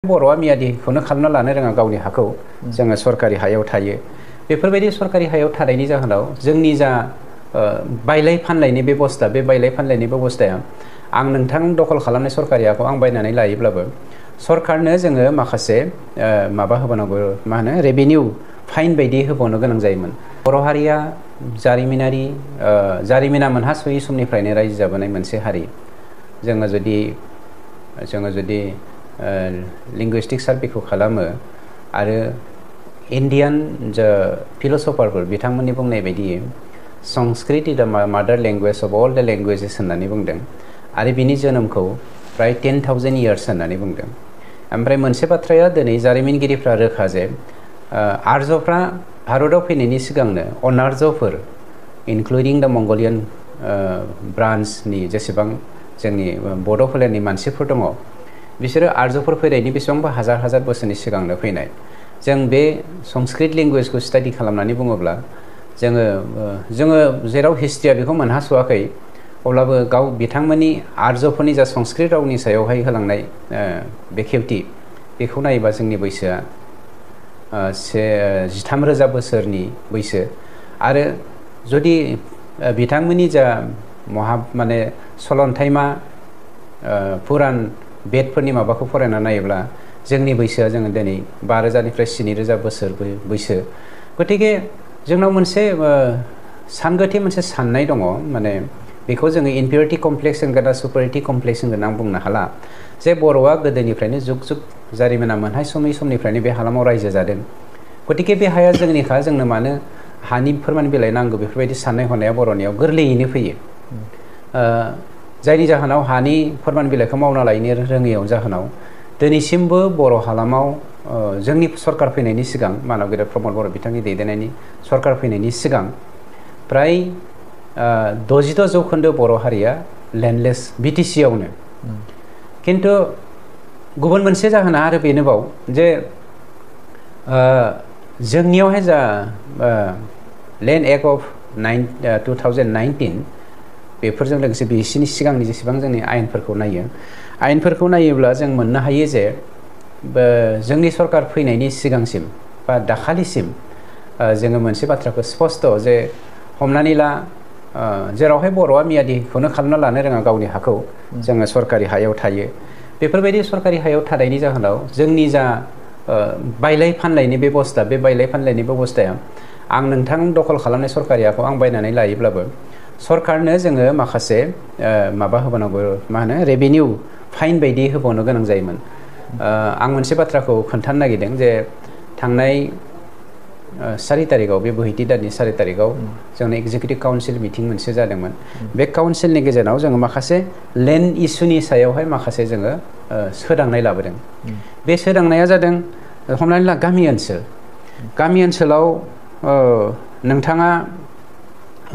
बर'आ मियादिखौनो खालामना लानो रोङा गावनि हाखौ जोङो सरकारि हायाव थायो बेफोरबायदि सरकारि हायाव थानायनि जाहोनाव जोंनि जा बायलाय फानलायनि बेबस्था बे बायलाय फानलायनि बेबस्थाया आं नोंथां दखल खालामनाय सरकारि हाखौ आं बायनानै लायोब्लाबो सरकारनो जोङो माखासे माबा होबानांगौ मा होनो रेभिनिउ फाइन बायदि होबावनो गोनां जायोमोन बर' हारिया जारिमिना मोनहासयै समनिफ्रायनो रायजो जाबोनाय मोनसे हारि जोङो जुदि लिंगुइस्टिक सार्भेखौ खालामो आरो इन्डियान जा फिलसफारफोर बिथांमोननि बुंनाय बायदि संस्कृत इज द मादार language of all the languages होननानै बुंदों आरो बिनि जोनोमखौ फ्राय 10,000 इयार्स होननानै बुंदों ओमफ्राय मोनसे बाथ्राया दिनै जारिमिनगिरिफ्रा रोखा जे आर्यफ्रा भारताव फैनायनि सिगांनो अनार्यफोर इनक्लुडिं द मंगलियान ब्रान्चनि जेसेबां जोंनि बड' फोलेरनि मानसिफोर दङ बिसोरो आर्यफोर फैनायनि बेसेबांबा हाजार बोसोरनि सिगांनो फैनाय जों बे संस्कृत लेंगुवेजखौ स्टाडि खालामनानै बुङोब्ला जोङो जेराव हिस्ट्रिया बेखौ मोनहास'वाखै अब्लाबो बिथांमोननि आर्यफोरनि जा संस्कृत रावनि सायावहाय होलांनाय बेखेवथि बेखौ नायोबा जोंनि बैसोआ 13,000 बोसोरनि बैसो आरो जुदि बिथांमोननि जा माने सलन्थाइमा पुरान बेदफोरनि माबाखौ फरायना नायोब्ला जोंनि बैसोआ जोङो दिनै 5,000निफ्राय 7,000 बोसोर बैसो गतिके जोंनाव मोनसे सानगोथि मोनसे साननाय दङ माने बेखौ जोङो इनफिरियरिटि कमप्लेक्स होनगोन ना सुपेरियरिटि कमप्लेक्स होनगोन आं बुंनो हाला जे बर'आ गोदोनिफ्रायनो जुग जारिमिना मोनहासयै समनिफ्रायनो बे हालामाव रायजो जादों गतिके बे हाया जोंनिखा जोंनो मानो हानि फोरमान बिलाइ नांगौ बेफोरबायदि साननाय हनाया बर'नियाव गोरलैयैनो फैयो जायनि जाहोनाव हानि फोरमान बिलाइखौ मावना लायनो रोङैयाव जाहोनाव दिनैसिमबो बर' हालामाव जोंनि सरकार फैनायनि सिगां मानव गेदेर प्रमद बर' बिथांनि दैदेननायनि सरकार फैनायनि सिगां फ्राय 66% बर' हारिया लेन्डलेस BTC आवनो खिन्थु गुबुन मोनसे जाहोना आरो बेनोबाव जे जोंनियावहाय जा लेन्ड एक्ट अफ 2019 बेफोरजों लोगोसे बिसिनि सिगांनि जेसेबां जोंनि आयेनफोरखौ नायोब्ला जों मोननो हायो जे जोंनि सरकार फैनायनि सिगांसिम बा दाखालिसिम जोङो मोनसे बाथ्राखौ स्पस्ट जे हमनानै ला जेरावहाय बर'आ मियादिखौनो खालामना लानो रोङा गावनि हाखौ जोङो सरकारि हायाव थायो बेफोरबायदि सरकारि हायाव थानायनि जाहोनाव जोंनि जा बायलाय फानलायनि बेबस्था बे बायलाय फानलायनि बेबस्थाया आं नोंथां दखल खालामनाय सरकारि हाखौ आं बायनानै लायोब्लाबो सरकारनो जोङो माखासे माबा होबानांगौ मा होनो रेभिनिउ फाइन बायदि होबावनो गोनां जायोमोन आं मोनसे बाथ्राखौ खोन्थानो नागिरदों जे थांनाय 4 तारिखआव बे बोहैथि दाननि 4 तारिखआव जोंना एक्जिकिउटिभ काउन्सिल मिटिं मोनसे जादोंमोन बे काउन्सिलनि गेजेराव जोङो माखासे लेन्ड इस्युनि सायावहाय माखासे जोङो सोदांनाय लाबोदों बे सोदांनाया जादों हमनानै ला गामि ओनसोलाव नोंथाङा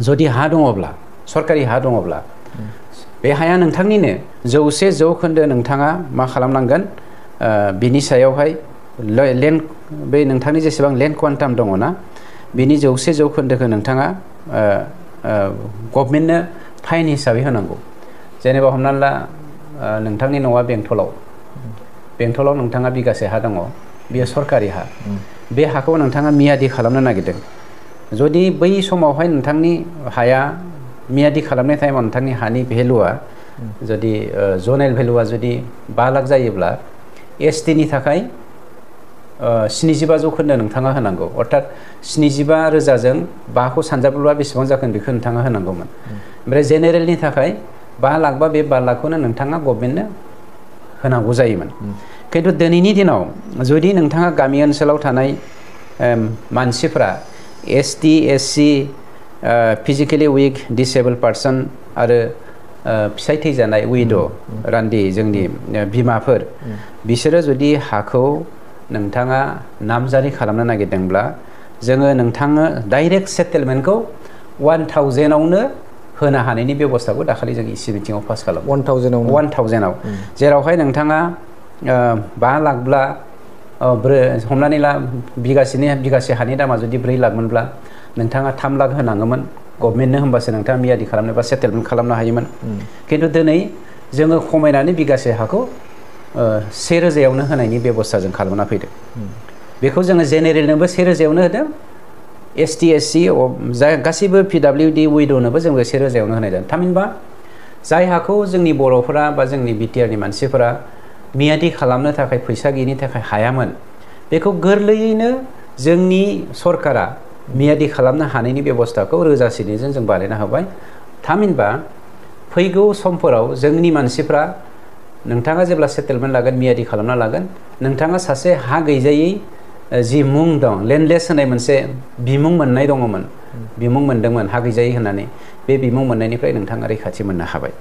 जुदि हा दङब्ला सरकारि हा दङब्ला बे हाया नोंथांनिनो 100% नोंथाङा मा खालामनांगोन बिनि सायावहाय लेन्ड बे नोंथांनि जेसेबां लेन्ड क्वान्टाम दङ ना बिनि 100% नोंथाङा गभर्नमेन्टनो फाइन हिसाबै होनांगौ जेनेबा हमनानै ला नोंथांनि न'आ बेंटलाव नोंथाङा बिगासे हा दङ बेयो सरकारि हा बे हाखौ नोंथाङा मियादि खालामनो नागिरदों जुदि बै समावहाय नोंथांनि हाया मियादि खालामनाय टाइमाव नोंथांनि हानि भेलुआ जुदि जनेल भेलुआ जुदि 5 लाख जायोब्ला STनि थाखाय 75% नोंथाङा होनांगौ अर्थात 75,000जों 5खौ सानजाब्ला बेसेबां जागोन बेखौ नोंथाङा होनांगौमोन ओमफ्राय जेनेरेलनि थाखाय 5 लाख बा बे 5 लाखखौनो नोंथाङा गभर्नमेन्टनो होनांगौ जायोमोन खिन्थु दिनैनि दिनाव जुदि नोंथाङा गामि ओनसोलाव थानाय मानसिफ्रा ST SC फिजिकेलि उइक डिसेबोल पार्सन आरो फिसाय थैजानाय उइद' रान्दि जोंनि बिमाफोर बिसोरो जुदि हाखौ नोंथाङा नामजारि खालामनो नागिरदोंब्ला जोङो नोंथांनो डाइरेक्ट सेटेलमेन्टखौ 1,000आवनो होनो हानायनि बेबस्थाखौ दाखालि जों इसि मिटिङाव पास खालामो 1,000आव जेरावहाय नोंथाङा 5 लाखब्ला हमनानै ला बिगासे हानि दामा जुदि 4 लाख मोनब्ला नोंथाङा 3 लाख होनाङोमोन गभर्नमेन्टनो होमबासो नोंथाङा मियादि खालामनो बा सेटेलमेन्ट खालामनो हायोमोन खिन्थु दिनै जोङो खमायनानै बिगासे हाखौ 1000 होनायनि बेबस्था जों खालामना फैदों बेखौ जोङो जेनेरेलनोबो 1000 होदों ST SC गासिबो PWD विडोनोबो जोङो 1000 होनाय जादों थामहिनबा जाय हाखौ जोंनि बर'फोरा बा जोंनि बिटिआरनि मानसिफोरा मियादि खालामनो थाखाय फैसा गैयिनि थाखाय हायामोन बेखौ गोरलैयैनो जोंनि सरकारा मियादि खालामनो हानायनि बेबस्थाखौ रोजासेनिजों जों बानायना होबाय थामहिनबा फैगौ समफोराव जोंनि मानसिफ्रा नोंथाङा जेब्ला सेटेलमेन्ट लागोन मियादि खालामना लागोन नोंथाङा सासे हा गैजायै जि मुं दं लेन्डलेस होनाय मोनसे बिमुं मोननाय दङमोन बिमुं मोनदोंमोन हा गैजायै होननानै बे बिमुं मोननायनिफ्राय नोंथाङा रैखाथि मोननो हाबाय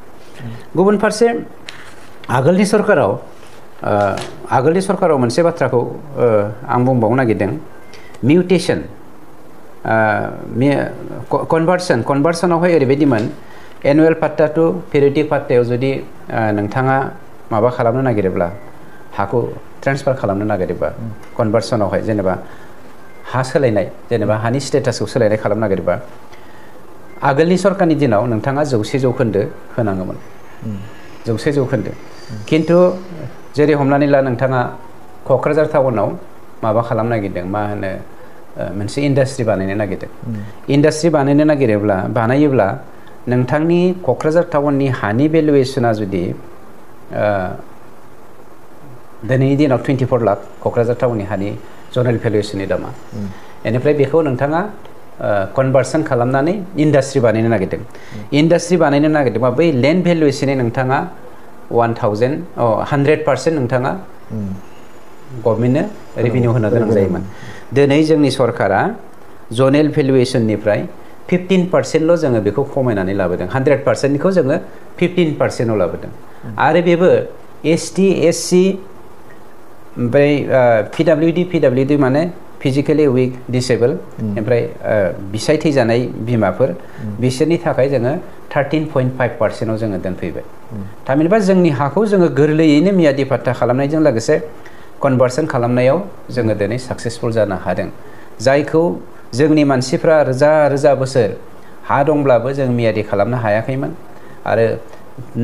गुबुन फारसे आगोलनि सरकाराव मोनसे बाथ्राखौ आं बुंबावनो नागिरदों मिउटेसन कनभार्सनावहाय ओरैबायदिमोन एनुवेल पाट्टा टु पेरियडिक पाट्टायाव जुदि नोंथाङा माबा खालामनो नागिरोब्ला हाखौ ट्रेन्सफार खालामनो नागिरोबा कनभार्सनावहाय जेनेबा हा सोलायनाय जेनेबा हानि स्टेटासखौ सोलायनाय खालामनो नागिरोबा आगोलनि सरकारनि दिनाव नोंथाङा 100% होनाङोमोन 100% खिन्थु जेरै हमनानै ला नोंथाङा क'क्राझार टाउनाव माबा खालामनो नागिरदों मा होनो मोनसे इन्डास्ट्रि बानायनो नागिरदों इन्डास्ट्रि बानायोब्ला नोंथांनि क'क्राझार टाउननि हानि भेलुएसना जुदि दिनैनि दिनाव 24 लाख क'क्राझार टाउननि हानि जनरेल भेलुएसननि दामा बेनिफ्राय बेखौ नोंथाङा कनभार्सन खालामनानै इन्डास्ट्रि बानायनो नागिरदों इन्डास्ट्रि बानायनो नागिरदोंबा बै लेन्ड भेलुएसनै नोंथाङा 100% नोंथाङा गभर्नमेन्टनो रेभिनिउ होनो गोनां जायोमोन दिनै जोंनि सरकारा जनेल भेलुएसननिफ्राय 15%ल' जोङो बेखौ खमायनानै लाबोदों 100%निखौ जोङो 15%आव लाबोदों आरो बेबो ST SC ओमफ्राय PWD माने फिजिकेलि उइक डिसेबल ओमफ्राय बिसाय थैजानाय बिमाफोर बिसोरनि थाखाय जोङो 13.5%आव जोङो दोनफैबाय थामहिनबा जोंनि हाखौ जोङो गोरलैयैनो मियादि पाट्टा खालामनायजों लोगोसे कनभार्सन खालामनायाव जोङो दिनै साक्सेसफुल जानो हादों जायखौ जोंनि मानसिफ्रा रोजा बोसोर हा दंब्लाबो जों मियादि खालामनो हायाखैमोन आरो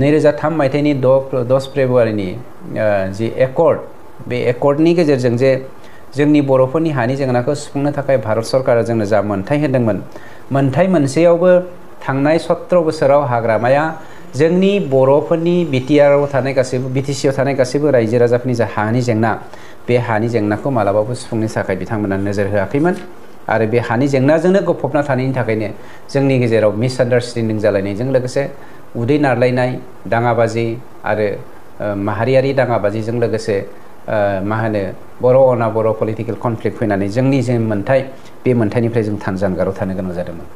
2003 मायथाइनि 10 फेब्रुवारिनि जि एकर्ड बे एकर्डनि गेजेरजों जे जोंनि बर'फोरनि हानि जेंनाखौ सुफुंनो थाखाय भारत सरकारा जोंनो जा मोनथाय होदोंमोन मोनथाय मोनसेयावबो थांनाय 17 बोसोराव हाग्रामाया जोंनि बर'फोरनि बिटिआरआव थानाय गासैबो बिटिसिआव थानाय गासैबो रायजो राजाफोरनि जा हानि जेंना बे हानि जेंनाखौ मालाबाबो सुफुंनो थाखाय बिथांमोना नोजोर होआखैमोन आरो बे हानि जेंनाजोंनो गफबना थानायनि थाखायनो जोंनि गेजेराव मिसआन्डारस्टेन्डिं जालायनायजों लोगोसे उदै नारलायनाय दाङाबाजि आरो माहारियारि दाङाबाजिजों लोगोसे मा होनो बर' अना बर' पलिटिकेल कनफ्लिक्ट फैनानै जोंनि जे मोन्थाय बे मोन्थायनिफ्राय जों जानगाराव थानो गोनां जादोंमोन